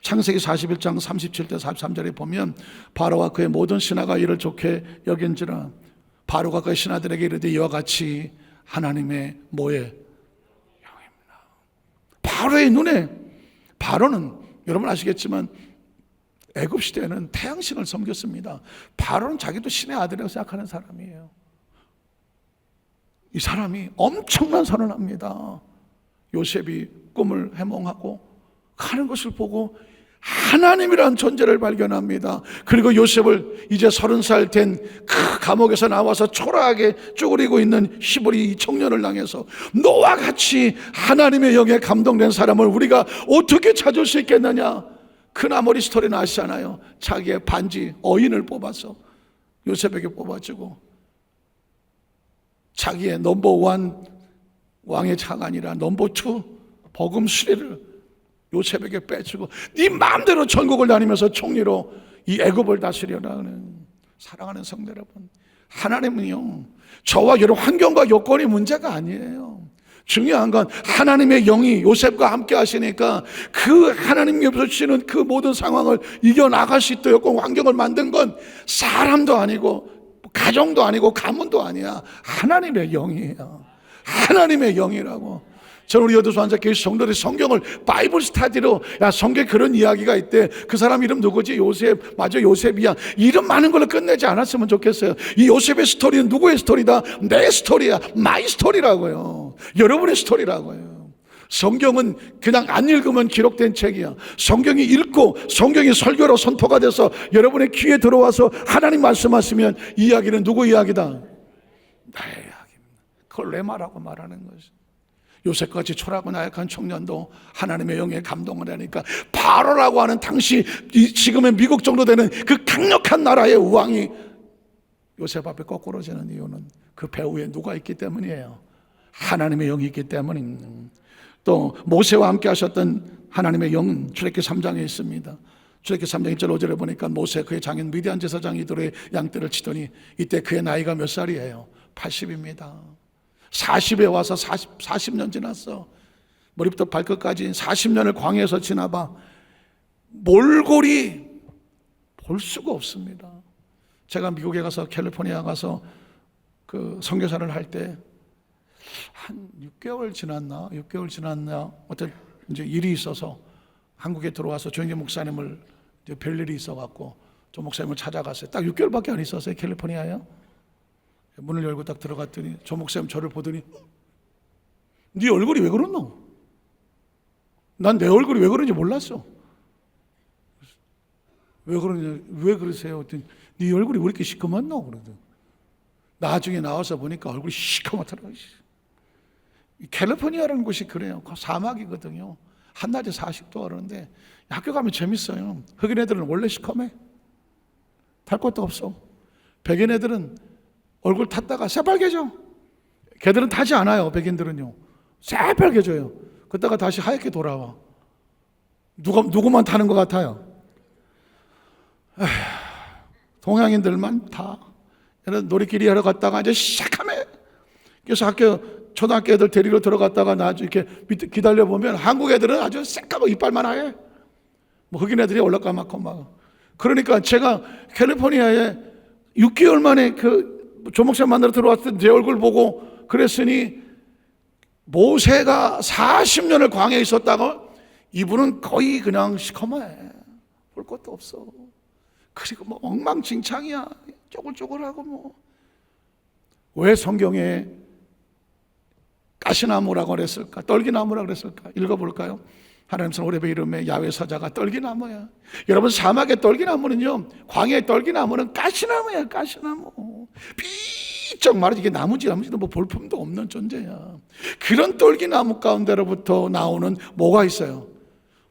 창세기 41장 37절 43절에 보면, 바로와 그의 모든 신하가 이를 좋게 여긴지라 바로가 그의 신하들에게 이르되 이와 같이 하나님의 뭐에 바로의 눈에, 바로는 여러분 아시겠지만 애굽 시대에는 태양신을 섬겼습니다. 바로는 자기도 신의 아들이라고 생각하는 사람이에요. 이 사람이 엄청난 선언합니다. 요셉이 꿈을 해몽하고 하는 것을 보고 하나님이라는 존재를 발견합니다. 그리고 요셉을 이제 30살 된 그 감옥에서 나와서 초라하게 쪼그리고 있는 히브리 청년을 향해서 너와 같이 하나님의 영에 감동된 사람을 우리가 어떻게 찾을 수 있겠느냐? 그 나머리 스토리는 아시잖아요. 자기의 반지 어인을 뽑아서 요셉에게 뽑아주고, 자기의 넘버1 왕의 장안이라 넘버2 버금 수레를 요셉에게 빼주고, 네 마음대로 전국을 다니면서 총리로 이 애굽을 다스려라는. 사랑하는 성도 여러분, 하나님은요, 저와 여러분 환경과 여건이 문제가 아니에요. 중요한 건 하나님의 영이 요셉과 함께 하시니까 그 하나님께서 주시는 그 모든 상황을 이겨나갈 수 있도록 환경을 만든 건 사람도 아니고 가정도 아니고 가문도 아니야. 하나님의 영이에요. 하나님의 영이라고. 저는 우리 여도소 앉아계신 성도들이 성경을 바이블 스타디로, 야, 성경에 그런 이야기가 있대. 그 사람 이름 누구지? 요셉. 맞아, 요셉이야. 이름 많은 걸로 끝내지 않았으면 좋겠어요. 이 요셉의 스토리는 누구의 스토리다? 내 스토리야. 마이 스토리라고요. 여러분의 스토리라고요. 성경은 그냥 안 읽으면 기록된 책이야. 성경이 읽고 성경이 설교로 선포가 돼서 여러분의 귀에 들어와서 하나님 말씀하시면 이 이야기는 누구 이야기다? 나의 이야기입니다. 그걸 레마라고 말하는 것이. 요셉같이 초라하고 나약한 청년도 하나님의 영에 감동을 하니까 바로라고 하는 당시 지금의 미국 정도 되는 그 강력한 나라의 왕이 요셉 앞에 거꾸로지는 이유는 그 배후에 누가 있기 때문이에요. 하나님의 영이 있기 때문입니다. 또 모세와 함께 하셨던 하나님의 영은 출애굽기 3장에 있습니다. 출애굽기 3장 1절 5절에 보니까 모세 그의 장인 미디안 제사장이 이들의 양떼를 치더니 이때 그의 나이가 몇 살이에요? 80입니다. 40에 와서 40년 지났어. 머리부터 발끝까지 40년을 광야에서 지나봐. 몰골이 볼 수가 없습니다. 제가 미국에 가서 캘리포니아 가서 그 선교사를 할 때 한 6개월 지났나 어떤 이제 일이 있어서 한국에 들어와서 조영재 목사님을 별 일이 있어갖고 조 목사님을 찾아갔어요. 딱 6개월밖에 안 있었어요. 캘리포니아에. 문을 열고 딱 들어갔더니 조 목사님 저를 보더니 네 얼굴이 왜 그렇노? 난 내 얼굴이 왜 그런지 몰랐어. 왜 그러냐? 왜 그러세요? 네 얼굴이 왜 이렇게 시커멓노? 그러더니 나중에 나와서 보니까 얼굴이 시커멓더라고요. 캘리포니아라는 곳이 그래요. 사막이거든요. 한낮에 40도 그러는데 학교 가면 재밌어요. 흑인 애들은 원래 시커매. 탈 것도 없어. 백인 애들은 얼굴 탔다가 새빨개져. 걔들은 타지 않아요. 백인들은요. 새빨개져요. 그러다가 다시 하얗게 돌아와. 누구만 타는 것 같아요? 동양인들만 타. 놀이끼리 하러 갔다가 이제 시작하네. 그래서 학교 초등학교 애들 데리러 들어갔다가 나중에 이렇게 밑에 기다려보면 한국 애들은 아주 새까맣고 이빨만 하얘. 뭐 흑인 애들이 올라까맣고 막. 그러니까 제가 캘리포니아에 6개월 만에 그 조목사 만나러 들어왔을 때 제 얼굴 보고 그랬으니 모세가 40년을 광야에 있었다고 이분은 거의 그냥 시커매. 볼 것도 없어. 그리고 뭐 엉망진창이야. 쪼글쪼글하고 뭐. 왜 성경에 가시나무라고 그랬을까? 떨기나무라고 그랬을까? 읽어볼까요? 하나님 선 오레베 이름의 야훼 사자가 떨기나무야. 여러분, 사막의 떨기나무는요, 광야의 떨기나무는 가시나무야. 가시나무. 비쩍 말하지, 이게 나무지도 뭐 볼품도 없는 존재야. 그런 떨기나무 가운데로부터 나오는 뭐가 있어요?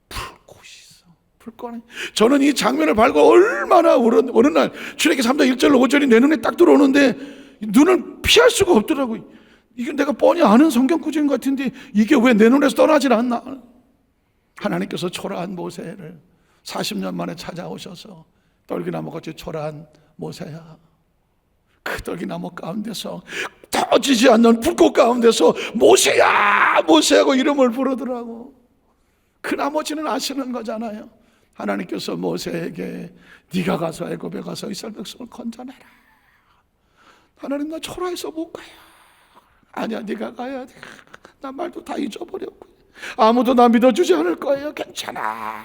불꽃이 있어. 불꽃이. 저는 이 장면을 보고 얼마나 어느 날 출애굽기 3장 1절 5절이 내 눈에 딱 들어오는데 눈을 피할 수가 없더라고요. 이게 내가 뻔히 아는 성경 구절인 것 같은데 이게 왜 내 눈에서 떠나질 않나? 하나님께서 초라한 모세를 40년 만에 찾아오셔서 떨기나무같이 초라한 모세야, 그 떨기나무 가운데서 터지지 않는 불꽃 가운데서 모세야 모세하고 이름을 부르더라고. 그 나머지는 아시는 거잖아요. 하나님께서 모세에게 네가 가서 애굽에 가서 이스라엘 백성을 건져내라. 하나님, 나 초라해서 못 가요. 아니야, 네가 가야 돼. 나 말도 다 잊어버렸고 아무도 나 믿어주지 않을 거예요. 괜찮아.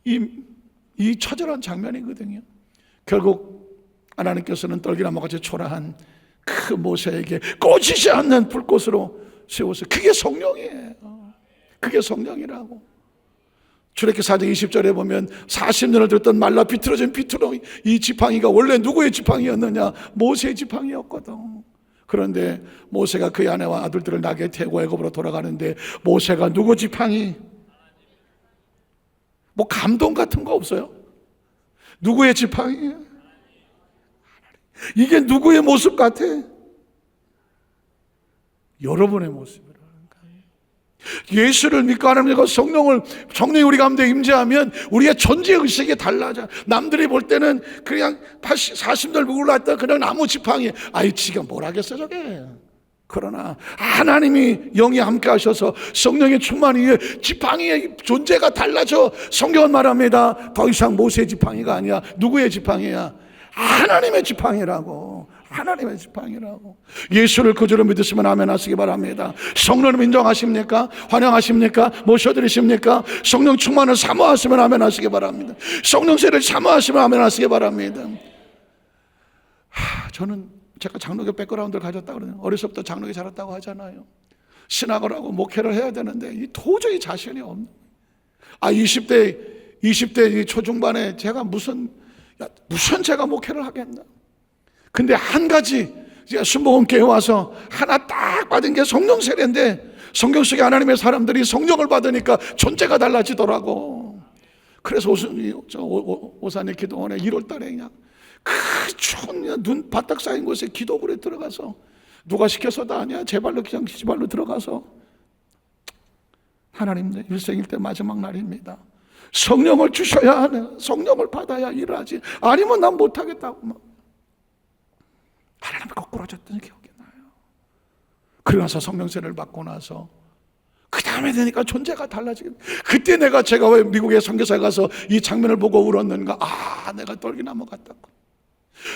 이 처절한 장면이거든요. 결국 하나님께서는 떨기나무같이 초라한 그 모세에게 꺼지지 않는 불꽃으로 세워서, 그게 성령이에요. 그게 성령이라고. 출애굽기 4장 20절에 보면 40년을 들었던 말라 비틀어진 비투렁이, 이 지팡이가 원래 누구의 지팡이였느냐? 모세의 지팡이였거든. 그런데 모세가 그의 아내와 아들들을 낙에 태우고 애굽으로 돌아가는데 모세가 누구 지팡이? 뭐 감동 같은 거 없어요? 누구의 지팡이? 이게 누구의 모습 같아? 여러분의 모습이라는 거예요. 예수를 믿고 하나님과 성령이 우리 가운데 임재하면 우리의 존재의식이 달라져. 남들이 볼 때는 그냥 40년 올랐다 그냥 나무 지팡이, 아이 지가 뭘 하겠어 저게. 그러나 하나님이 영이 함께 하셔서 성령의 충만이 위해 지팡이의 존재가 달라져. 성경은 말합니다. 더 이상 모세의 지팡이가 아니야. 누구의 지팡이야? 하나님의 지팡이라고. 하나님의 지팡이라고. 예수를 그저로 믿으시면 아멘 하시기 바랍니다. 성령을 인정하십니까? 환영하십니까? 모셔드리십니까? 성령 충만을 사모하시면 아멘 하시기 바랍니다. 성령세를 사모하시면 아멘 하시기 바랍니다. 저는 제가 장로교 백그라운드를 가졌다고 그러요. 어렸을 때부터 장로교 자랐다고 하잖아요. 신학을 하고 목회를 해야 되는데 도저히 자신이 없는. 20대 초중반에 제가 무슨 제가 목회를 하겠나. 근데 한 가지, 제가 순복음교회 와서 하나 딱 받은 게 성령 세례인데, 성경 속에 하나님의 사람들이 성령을 받으니까 존재가 달라지더라고. 그래서 오산의 기도원에 1월 달에 그냥 그 추운 눈 바닥 쌓인 곳에 기도굴에 들어가서, 누가 시켜서도 아니야, 제 발로 그냥 지 발로 들어가서, 하나님, 내 일생일 때 마지막 날입니다. 성령을 주셔야 하네. 성령을 받아야 일하지. 아니면 난 못하겠다고 막. 하나님이 거꾸로 졌던 기억이 나요. 그러고 나서 성령세를 받고 나서 그 다음에 되니까 존재가 달라지고, 그때 제가 왜 미국에 선교사에 가서 이 장면을 보고 울었는가. 내가 떨기나무 같다고.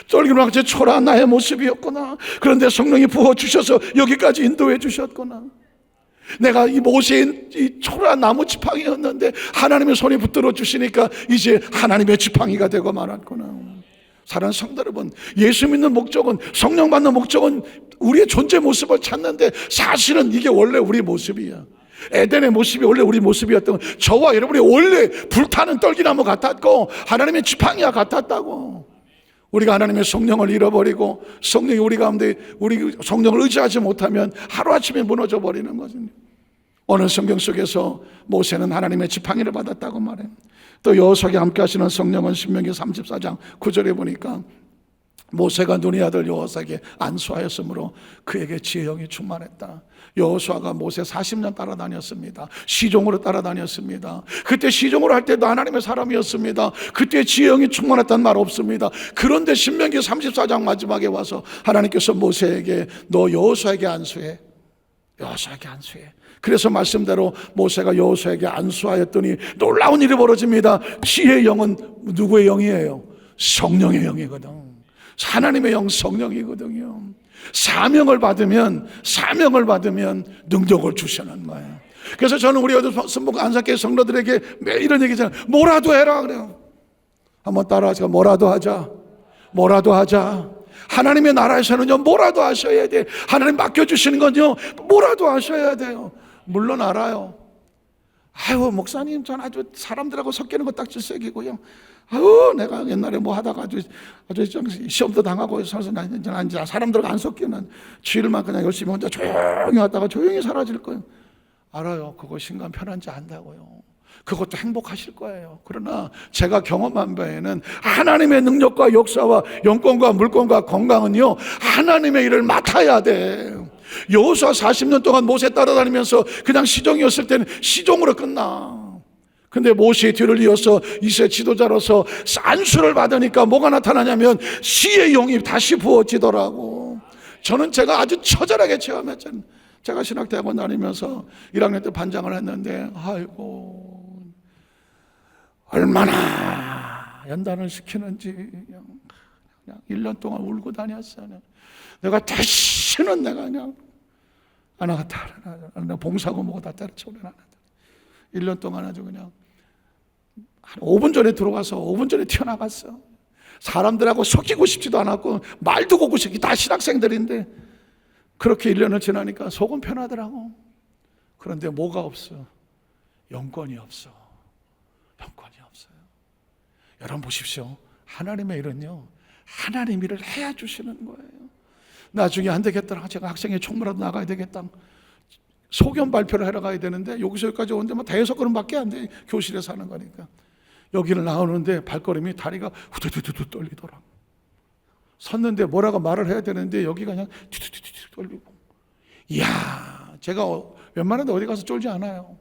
떨기나무 같이 초라한 나의 모습이었구나. 그런데 성령이 부어주셔서 여기까지 인도해 주셨구나. 내가 이 모세의 이 초라한 나무 지팡이였는데 하나님의 손이 붙들어 주시니까 이제 하나님의 지팡이가 되고 말았구나. 사랑하는 성도 여러분, 예수 믿는 목적은, 성령 받는 목적은 우리의 존재 모습을 찾는데, 사실은 이게 원래 우리 모습이야. 에덴의 모습이 원래 우리 모습이었던, 저와 여러분이 원래 불타는 떨기나무 같았고 하나님의 지팡이와 같았다고. 우리가 하나님의 성령을 잃어버리고 성령이 우리 가운데, 우리 성령을 의지하지 못하면 하루아침에 무너져 버리는 거거든요. 오늘 성경 속에서 모세는 하나님의 지팡이를 받았다고 말해요. 또 여호수아에게 함께 하시는 성령은 신명기 34장 9절에 보니까 모세가 눈의 아들 여호수아에게 안수하였으므로 그에게 지혜의 영이 충만했다. 여호수아가 모세 40년 따라다녔습니다. 시종으로 따라다녔습니다. 그때 시종으로 할 때도 하나님의 사람이었습니다. 그때 지혜의 영이 충만했다는 말 없습니다. 그런데 신명기 34장 마지막에 와서 하나님께서 모세에게 너 여호수아에게 안수해. 여호수아에게 안수해. 그래서 말씀대로 모세가 여호수아에게 안수하였더니 놀라운 일이 벌어집니다. 지혜의 영은 누구의 영이에요? 성령의 영이거든. 하나님의 영, 성령이거든요. 사명을 받으면 능력을 주시는 거예요. 그래서 저는 우리 선복 안산교회 성도들에게 매일 이런 얘기잖아요. 뭐라도 해라 그래요. 한번 따라하세요. 뭐라도 하자. 하나님의 나라에서는요, 뭐라도 하셔야 돼. 하나님 맡겨주시는 건요, 뭐라도 하셔야 돼요. 물론 알아요. 아유, 목사님, 전 아주 사람들하고 섞이는 거 딱 질색이고요. 아유, 내가 옛날에 뭐 하다가 아주 시험도 당하고 해서 난 사람들과 안 섞이는 주일만 그냥 열심히 혼자 조용히 하다가 조용히 사라질 거예요. 알아요. 그거 신간 편한지 안다고요. 그것도 행복하실 거예요. 그러나 제가 경험한 바에는 하나님의 능력과 역사와 영권과 물권과 건강은요, 하나님의 일을 맡아야 돼. 여호수아 40년 동안 모세 따라다니면서 그냥 시종이었을 때는 시종으로 끝나. 근데 모세의 뒤를 이어서 이스라엘 지도자로서 안수를 받으니까 뭐가 나타나냐면 시의 영이 다시 부어지더라고. 저는 제가 아주 처절하게 체험했잖아요. 제가 신학대학원 다니면서 1학년 때 반장을 했는데, 아이고, 얼마나 연단을 시키는지 그냥 1년 동안 울고 다녔어요. 내가 다시는 내가 그냥 안 하겠다. 봉사고 뭐고 다 때려치우려 안 한다. 1년 동안 아주 그냥 한 5분 전에 들어가서 5분 전에 튀어나갔어. 사람들하고 섞이고 싶지도 않았고 말도 고고 싶기 다 신학생들인데 그렇게 1년을 지나니까 속은 편하더라고. 그런데 뭐가 없어? 영권이 없어. 영권이 없어요. 여러분 보십시오. 하나님의 일은요, 하나님 일을 해야 주시는 거예요. 나중에 안 되겠다. 제가 학생회 총무라도 나가야 되겠다. 소견 발표를 하러 가야 되는데 여기서 여기까지 오는데 뭐 대여섯 걸음밖에 안 돼. 교실에서 하는 거니까. 여기를 나오는데 발걸음이 다리가 후두두두 떨리더라. 섰는데 뭐라고 말을 해야 되는데 여기가 그냥 뒤뒤뒤 떨리고. 이야, 제가 웬만한데 어디 가서 쫄지 않아요.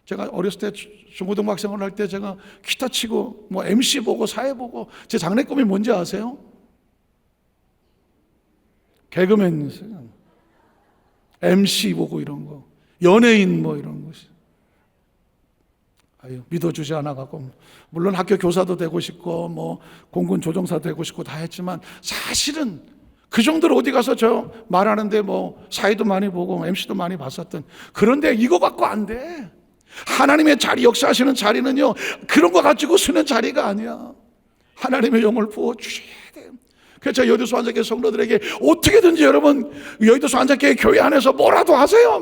제가 어렸을 때 중고등학생을 할 때 제가 기타 치고 뭐 MC 보고 사회 보고 제 장래꿈이 뭔지 아세요? 개그맨이었어요. MC 보고 이런 거, 연예인 뭐 이런 것이. 아유, 믿어주지 않아갖고 물론 학교 교사도 되고 싶고 뭐 공군 조종사 되고 싶고 다 했지만 사실은 그 정도로 어디 가서 저 말하는데 뭐 사회도 많이 보고 MC도 많이 봤었던. 그런데 이거 갖고 안 돼. 하나님의 자리, 역사하시는 자리는요, 그런 거 가지고 쓰는 자리가 아니야. 하나님의 영을 부어주셔야 돼요. 그래서 제가 여의도 수안자교회 성도들에게 어떻게든지 여러분 여의도 수안자교회 교회 안에서 뭐라도 하세요.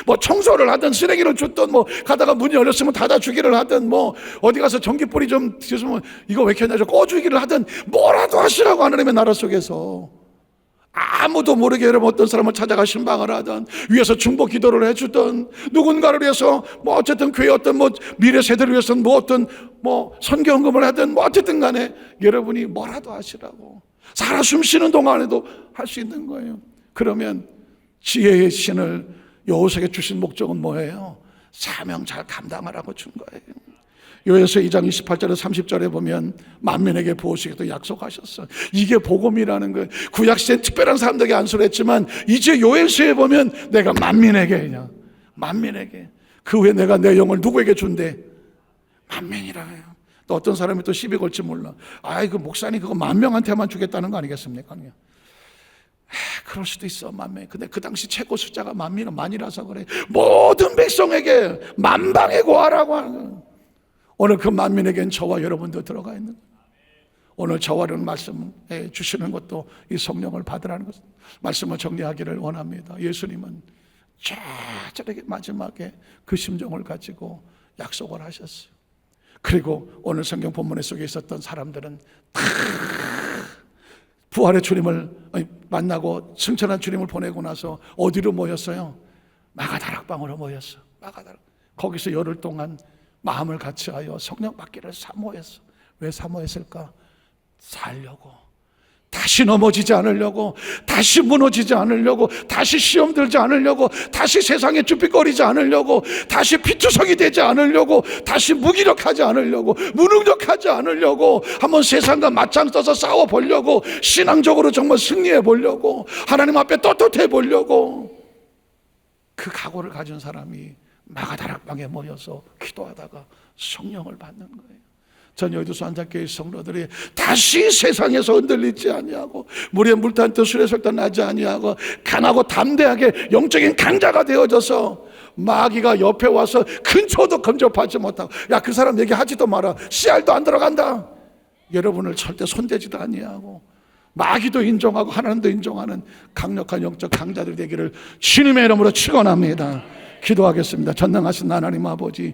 뭐 청소를 하든 쓰레기를 줬든 뭐 가다가 문이 열렸으면 닫아주기를 하든 뭐 어디 가서 전기불이 좀 뒤었으면 이거 왜 켰냐 좀 꺼주기를 하든 뭐라도 하시라고. 하나님의 나라 속에서 아무도 모르게 여러분 어떤 사람을 찾아가 신방을 하든 위에서 중보 기도를 해주든 누군가를 위해서 뭐 어쨌든 교회 어떤 뭐 미래 세대를 위해서 뭐 어떤 뭐 선교헌금을 하든 뭐 어쨌든 간에 여러분이 뭐라도 하시라고. 살아 숨쉬는 동안에도 할 수 있는 거예요. 그러면 지혜의 신을 여호수아에게 주신 목적은 뭐예요? 사명 잘 감당하라고 준 거예요. 요에서 2장 28절에 30절에 보면 만민에게 부으시기도 약속하셨어. 이게 복음이라는 거예요. 구약시대는 특별한 사람들에게 안수를 했지만 이제 요에서에 보면 내가 만민에게 그냥 만민에게 그 후에 내가 내 영을 누구에게 준대? 만민이라 해요. 또 어떤 사람이 또 시비 걸지 몰라. 아이 그 목사님 그거 10,000명한테만 주겠다는 거 아니겠습니까? 그냥. 그럴 수도 있어. 10,000명. 근데 그 당시 최고 숫자가 10,000명은 많이라서 그래. 모든 백성에게 만방에 고하라고 하는 거예요. 오늘 그 만민에겐 저와 여러분도 들어가 있는 거예요. 오늘 저와 이런 말씀해 주시는 것도 이 성령을 받으라는 것, 말씀을 정리하기를 원합니다. 예수님은 저렇게 마지막에 그 심정을 가지고 약속을 하셨어요. 그리고 오늘 성경 본문 속에 있었던 사람들은 다 부활의 주님을 만나고 승천한 주님을 보내고 나서 어디로 모였어요? 마가다락방으로 모였어. 마가다락. 거기서 열흘 동안 마음을 같이하여 성령 받기를 사모했어. 왜 사모했을까? 살려고, 다시 넘어지지 않으려고, 다시 무너지지 않으려고, 다시 시험 들지 않으려고, 다시 세상에 쭈삣거리지 않으려고, 다시 피투성이 되지 않으려고, 다시 무기력하지 않으려고, 무능력하지 않으려고, 한번 세상과 맞짱 떠서 싸워보려고, 신앙적으로 정말 승리해 보려고, 하나님 앞에 떳떳해 보려고. 그 각오를 가진 사람이 마가다락방에 모여서 기도하다가 성령을 받는 거예요. 전 여의도 한장교회 성도들이 다시 세상에서 흔들리지 아니하고 물에 물탄 듯 술에 설탕 나지 아니하고 강하고 담대하게 영적인 강자가 되어져서 마귀가 옆에 와서 근처도 근접하지 못하고, 야, 그 사람 얘기하지도 마라, 씨알도 안 들어간다, 여러분을 절대 손대지도 아니하고 마귀도 인정하고 하나님도 인정하는 강력한 영적 강자들이 되기를 주님의 이름으로 축원합니다. 기도하겠습니다. 전능하신 하나님 아버지,